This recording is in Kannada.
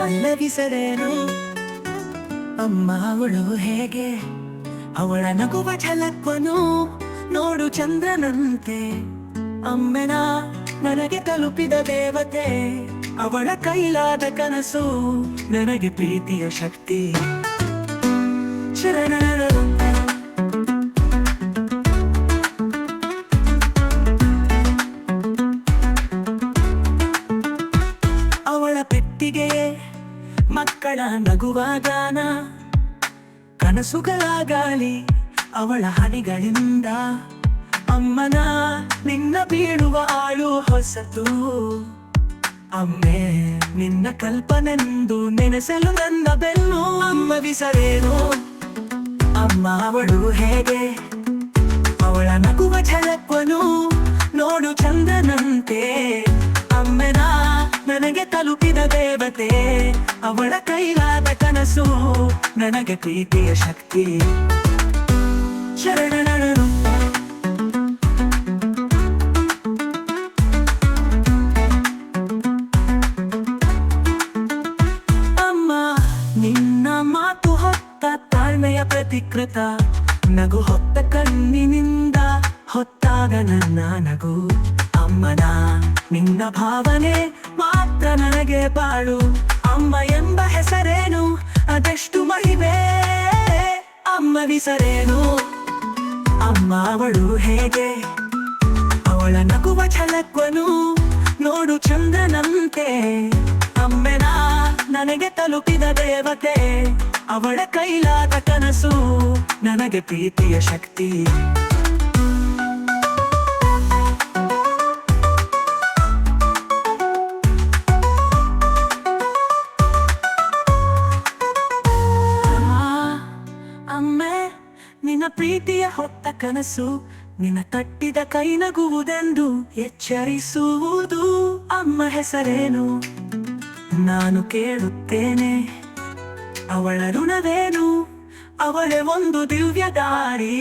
ಪಲ್ಲವಿಸರೇನು ಅಮ್ಮ ಅವಳು ಹೇಗೆ ಅವಳ ನಗುವ ಝಲಕ್ವನು ನೋಡು ಚಂದ್ರನಂತೆ ಅಮ್ಮೆನ ನನಗೆ ತಲುಪಿದ ದೇವತೆ ಅವಳ ಕೈಲಾದ ಕನಸು ನನಗೆ ಪ್ರೀತಿಯ ಶಕ್ತಿ ಶರಣರು ಅವಳ ಪೆಟ್ಟಿಗೆ ಮಕ್ಕಳ ನಗುವ ಗಾನ ಕನಸುಗಳ ಗಾಳಿ ಅವಳ ಹನಿಗಳಿಂದ ಅಮ್ಮನ ನಿನ್ನ ಬೀಳುವ ಆಳು ಹೊಸತು ಅಮ್ಮೆ ನಿನ್ನ ಕಲ್ಪನೆಂದು ನೆನೆಸಲು ನನ್ನ ಬೆನ್ನು ಅಮ್ಮ ಬಿಸರೇನು ಅಮ್ಮ ಅವಳು ಹೇಗೆ ಅವಳ ನಗುವ ಝಲಕ್ವನು ನೋಡು ಚಂದನಂತೆ ಅಮ್ಮೆನ ನನಗೆ ತಲುಪಿದ ದೇವತೆ ಅವಳ ಕೈಲಾದ ಕನಸು ನನಗೆ ಪ್ರೀತಿಯ ಶಕ್ತಿ ಶರಣರು ಅಮ್ಮ ನಿನ್ನ ಮಾತು ಹೊತ್ತ ತಾಳ್ಮೆಯ ಪ್ರತಿಕೃತ ನಗು ಹೊತ್ತ ಕಣ್ಣಿನಿಂದ ಹೊತ್ತಾಗ ನನ್ನ ನಗು ಅಮ್ಮನ ನಿನ್ನ ಭಾವನೆ ಮಾತ್ರ ನನಗೆ ಬಾಳು ಅಮ್ಮ ಎಂಬ ಹೆಸರೇನು ಅದೆಷ್ಟು ಮಹಿಮೆ ಅಮ್ಮ ಬಿಸರೇನು ಅಮ್ಮ ಅವಳು ಹೇಗೆ ಅವಳ ನಗುವ ಝಲಕ್ವನು ನೋಡು ಚಂದನಂತೆ ಅಮ್ಮೆನ ನನಗೆ ತಲುಪಿದ ದೇವತೆ ಅವಳ ಕೈಲಾದ ಕನಸು ನನಗೆ ಪ್ರೀತಿಯ ಶಕ್ತಿ ಅಮ್ಮೆ ನಿನ್ನ ಪ್ರೀತಿಯ ಹೊತ್ತ ಕನಸು ನಿನ್ನ ತಟ್ಟಿದ ಕೈ ನಗುವುದೆಂದು ಎಚ್ಚರಿಸುವುದು ಅಮ್ಮ ಹೆಸರೇನು ನಾನು ಕೇಳುತ್ತೇನೆ ಅವಳ ಋಣವೇನು ಅವಳೇ ಒಂದು ದಿವ್ಯ ದಾರಿ